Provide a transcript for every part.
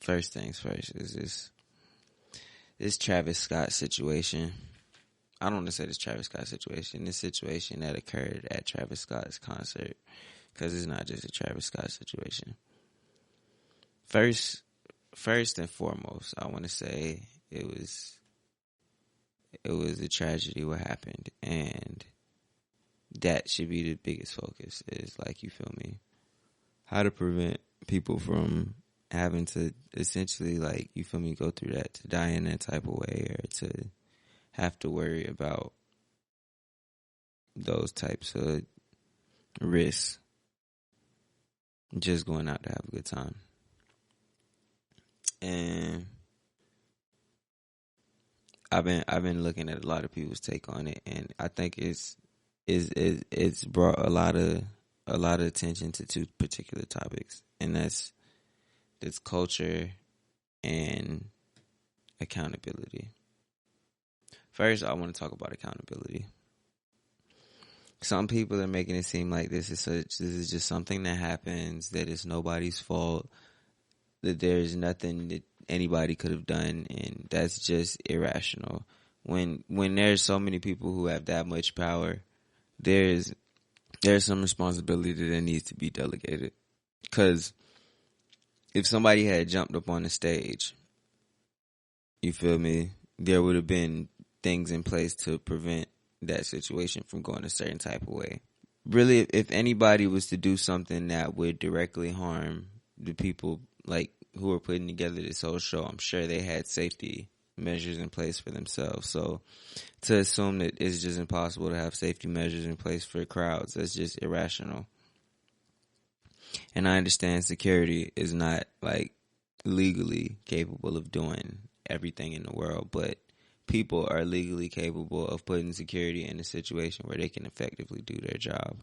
first things first is this Travis Scott situation. I don't want to say this Travis Scott situation. This situation that occurred at Travis Scott's concert, because it's not just a Travis Scott situation. First and foremost, I want to say it was a tragedy what happened, and that should be the biggest focus. Is like, you feel me, how to prevent people from having to essentially, like, you feel me, go through that, to die in that type of way, or to have to worry about those types of risks, just going out to have a good time. And I've been looking at a lot of people's take on it, and I think it's brought a lot of attention to two particular topics, and that's culture and accountability. First, I want to talk about accountability. Some people are making it seem like this is just something that happens, that it's nobody's fault, that there's nothing that anybody could have done, and that's just irrational. When there's so many people who have that much power, there's some responsibility that needs to be delegated. Because if somebody had jumped up on the stage, you feel me, there would have been things in place to prevent that situation from going a certain type of way. Really, if anybody was to do something that would directly harm the people, like, who were putting together this whole show, I'm sure they had safety measures in place for themselves. So to assume that it's just impossible to have safety measures in place for crowds, that's just irrational. And I understand security is not, like, legally capable of doing everything in the world, but people are legally capable of putting security in a situation where they can effectively do their job.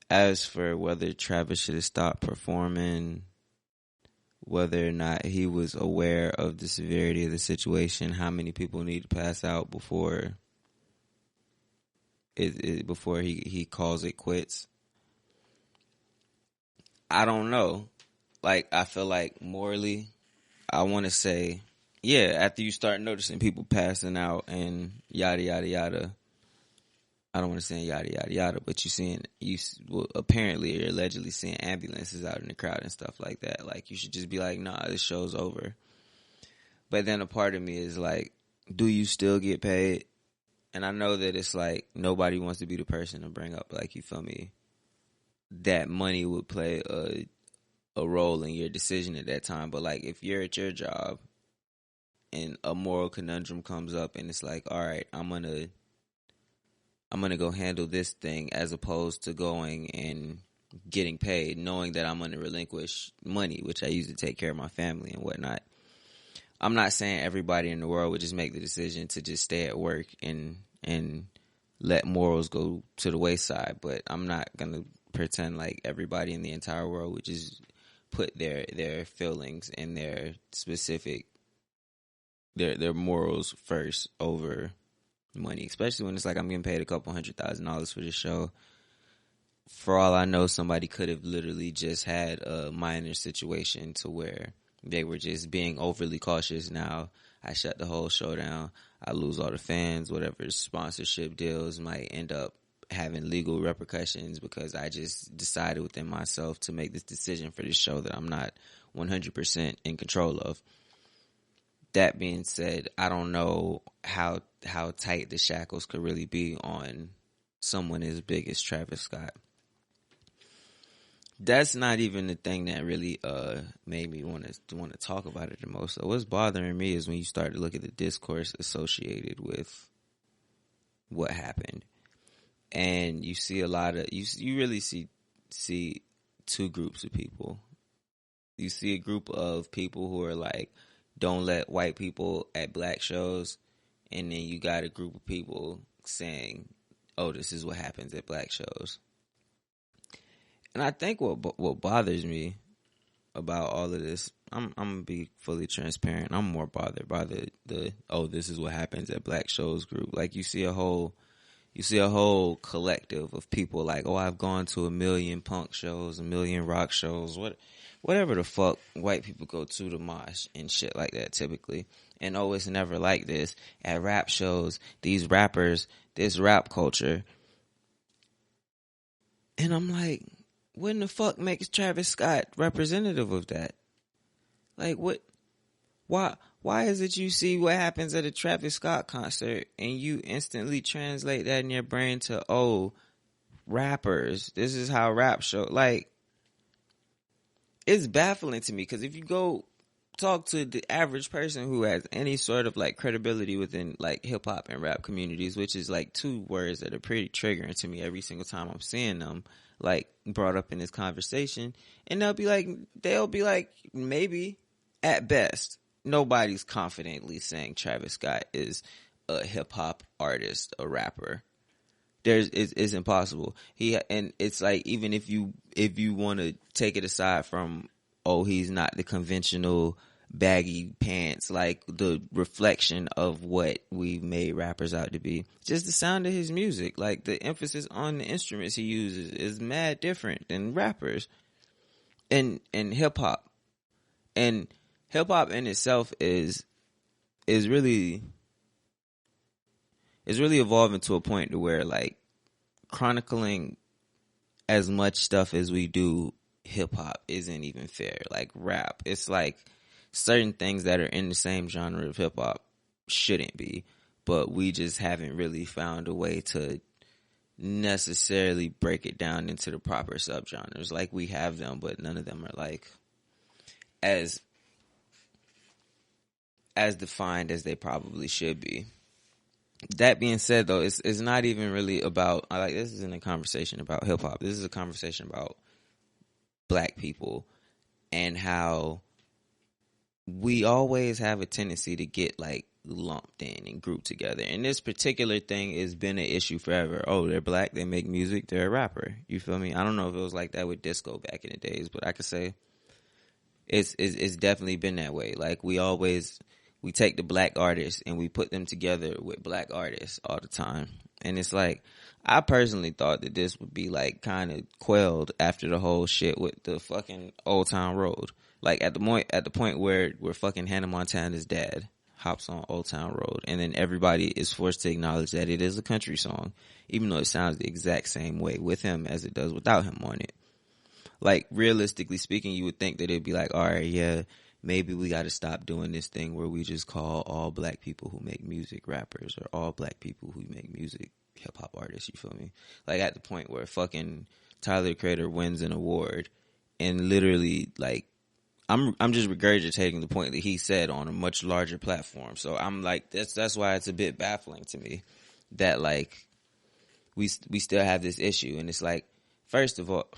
As for whether Travis should have stopped performing, whether or not he was aware of the severity of the situation, how many people need to pass out before he calls it quits, I don't know. Like, I feel like morally, I want to say, yeah, after you start noticing people passing out and yada, yada, yada, I don't want to say yada, yada, yada, but apparently or allegedly seeing ambulances out in the crowd and stuff like that. Like, you should just be like, nah, this show's over. But then a part of me is like, do you still get paid? And I know that it's like, nobody wants to be the person to bring up, like, you feel me, that money would play a role in your decision at that time. But, like, if you're at your job and a moral conundrum comes up and it's like, all right, I'm gonna go handle this thing, as opposed to going and getting paid, knowing that I'm gonna relinquish money, which I use to take care of my family and whatnot. I'm not saying everybody in the world would just make the decision to just stay at work and let morals go to the wayside, but I'm not gonna pretend like everybody in the entire world would just put their feelings and their specific their morals first over money, especially when it's like, I'm getting paid a couple $100,000 for this show. For all I know, somebody could have literally just had a minor situation to where they were just being overly cautious. Now I shut the whole show down, I lose all the fans, whatever sponsorship deals might end up having legal repercussions because I just decided within myself to make this decision for this show that I'm not 100% in control of. That being said, I don't know how tight the shackles could really be on someone as big as Travis Scott. That's not even the thing that really made me want to talk about it the most. So what's bothering me is when you start to look at the discourse associated with what happened, and you see a lot of you really see two groups of people. You see a group of people who are like, don't let white people at black shows, and then you got a group of people saying, oh, this is what happens at black shows. And I think what bothers me about all of this, I'm gonna be fully transparent, I'm more bothered by the oh, this is what happens at black shows group. Like, you see a whole You see a whole collective of people like, oh, I've gone to 1,000,000 punk shows, 1,000,000 rock shows, whatever the fuck white people go to the mosh and shit like that typically. And oh, it's never like this. At rap shows, these rappers, this rap culture. And I'm like, what in the fuck makes Travis Scott representative of that? Like, what? Why is it you see what happens at a Travis Scott concert and you instantly translate that in your brain to, oh, rappers, this is how rap show, like, it's baffling to me because if you go talk to the average person who has any sort of like credibility within like hip hop and rap communities, which is like two words that are pretty triggering to me every single time I'm seeing them like brought up in this conversation, and they'll be like maybe at best nobody's confidently saying Travis Scott is a hip hop artist, a rapper. It's impossible. And it's like, even if you want to take it aside from, oh, he's not the conventional baggy pants, like the reflection of what we've made rappers out to be, just the sound of his music, like the emphasis on the instruments he uses is mad different than rappers and hip hop. And hip hop in itself is really evolving to a point to where like chronicling as much stuff as we do hip hop isn't even fair. Like rap, it's like certain things that are in the same genre of hip hop shouldn't be, but we just haven't really found a way to necessarily break it down into the proper subgenres. Like we have them, but none of them are like as defined as they probably should be. That being said, though, it's not even really about, like, this isn't a conversation about hip hop. This is a conversation about black people and how we always have a tendency to get like lumped in and grouped together. And this particular thing has been an issue forever. Oh, they're black, they make music, they're a rapper. You feel me? I don't know if it was like that with disco back in the days, but I could say it's definitely been that way. Like we take the black artists and we put them together with black artists all the time. And it's like, I personally thought that this would be like kind of quelled after the whole shit with the fucking Old Town Road. Like at the point where fucking Hannah Montana's dad hops on Old Town Road, and then everybody is forced to acknowledge that it is a country song, even though it sounds the exact same way with him as it does without him on it. Like realistically speaking, you would think that it'd be like, all right, yeah, maybe we got to stop doing this thing where we just call all black people who make music rappers, or all black people who make music hip hop artists. You feel me? Like at the point where fucking Tyler the Creator wins an award, and literally like I'm just regurgitating the point that he said on a much larger platform. So I'm like, that's why it's a bit baffling to me that like we still have this issue. And it's like, first of all,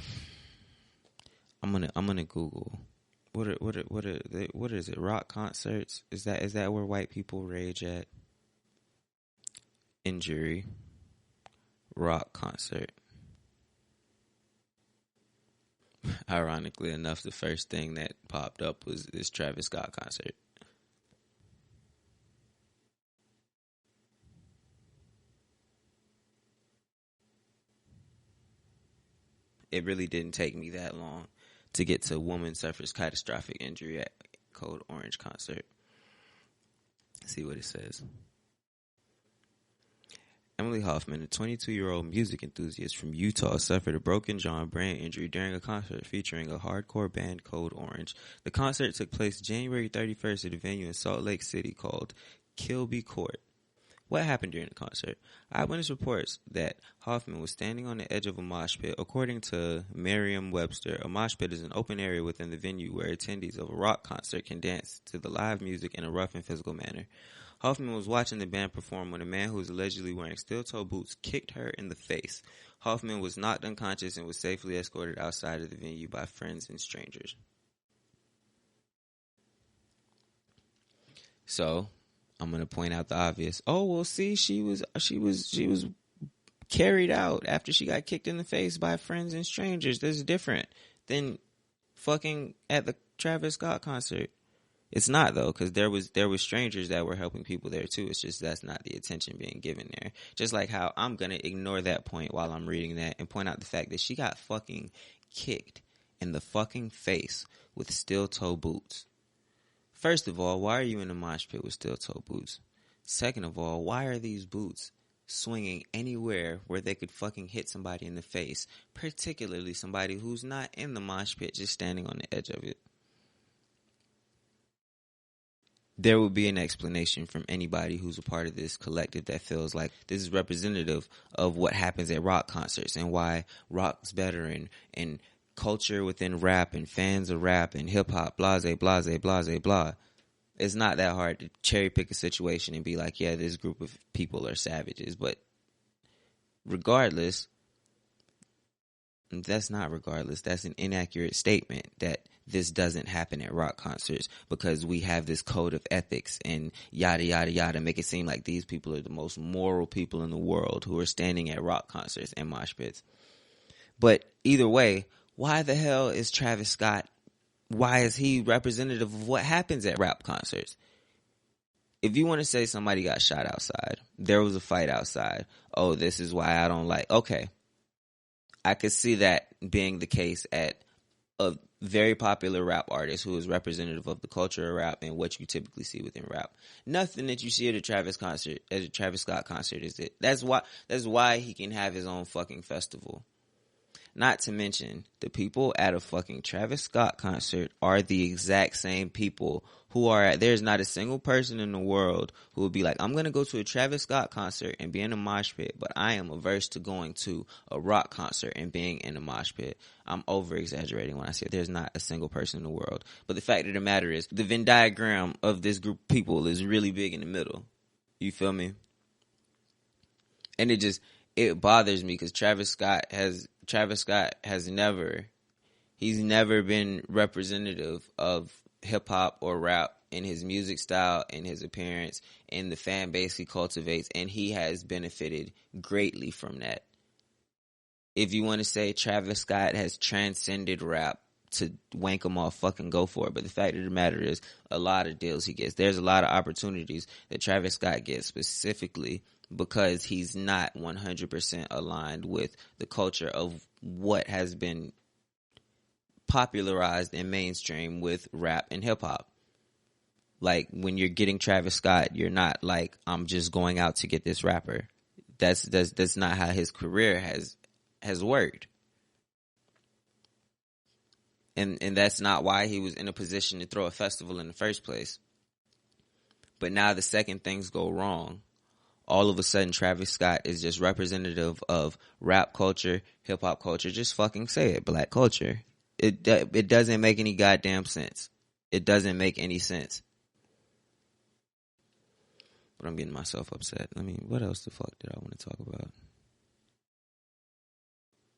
I'm gonna Google what is it? Rock concerts? Is that where white people rage at? Injury. Rock concert. Ironically enough, the first thing that popped up was this Travis Scott concert. It really didn't take me that long to get to woman suffers catastrophic injury at Code Orange concert. Let's see what it says. Emily Hoffman, a 22-year-old music enthusiast from Utah, suffered a broken jaw and brain injury during a concert featuring a hardcore band, Code Orange. The concert took place January 31st at a venue in Salt Lake City called Kilby Court. What happened during the concert? Eyewitness reports that Hoffman was standing on the edge of a mosh pit. According to Merriam-Webster, a mosh pit is an open area within the venue where attendees of a rock concert can dance to the live music in a rough and physical manner. Hoffman was watching the band perform when a man who was allegedly wearing steel-toe boots kicked her in the face. Hoffman was knocked unconscious and was safely escorted outside of the venue by friends and strangers. So, I'm going to point out the obvious. Oh, well, see, she was carried out after she got kicked in the face by friends and strangers. That's different than fucking at the Travis Scott concert. It's not though, because there was strangers that were helping people there too. It's just that's not the attention being given there. Just like how I'm gonna ignore that point while I'm reading that and point out the fact that she got fucking kicked in the fucking face with steel toe boots. First of all, why are you in a mosh pit with steel toe boots? Second of all, why are these boots swinging anywhere where they could fucking hit somebody in the face, particularly somebody who's not in the mosh pit, just standing on the edge of it? There will be an explanation from anybody who's a part of this collective that feels like this is representative of what happens at rock concerts and why rock's better and culture within rap and fans of rap and hip hop, blase, blase, blase, blah. It's not that hard to cherry pick a situation and be like, yeah, this group of people are savages. But regardless, that's not regardless. That's an inaccurate statement that this doesn't happen at rock concerts because we have this code of ethics and yada, yada, yada, make it seem like these people are the most moral people in the world who are standing at rock concerts and mosh pits. But either way, why the hell is Travis Scott, why is he representative of what happens at rap concerts? If you want to say somebody got shot outside, there was a fight outside, oh, this is why I don't like, okay. I could see that being the case at a very popular rap artist who is representative of the culture of rap and what you typically see within rap. Nothing that you see at a Travis Scott concert is it. That's why he can have his own fucking festival. Not to mention, the people at a fucking Travis Scott concert are the exact same people who are at, there's not a single person in the world who would be like, I'm going to go to a Travis Scott concert and be in a mosh pit, but I am averse to going to a rock concert and being in a mosh pit. I'm over exaggerating when I say there's not a single person in the world. But the fact of the matter is, the Venn diagram of this group of people is really big in the middle. You feel me? And it bothers me because Travis Scott has never been representative of hip hop or rap in his music style, in his appearance, in the fan base he cultivates, and he has benefited greatly from that. If you want to say Travis Scott has transcended rap, to wank him off, fucking go for it. But the fact of the matter is, a lot of deals he gets. There's a lot of opportunities that Travis Scott gets specifically because he's not 100% aligned with the culture of what has been popularized and mainstream with rap and hip hop. Like, when you're getting Travis Scott, you're not like, I'm just going out to get this rapper. That's not how his career has worked. And that's not why he was in a position to throw a festival in the first place. But now the second things go wrong, all of a sudden Travis Scott is just representative of rap culture, hip hop culture. Just fucking say it, black culture. It doesn't make any goddamn sense. It doesn't make any sense. But I'm getting myself upset. What else the fuck did I want to talk about?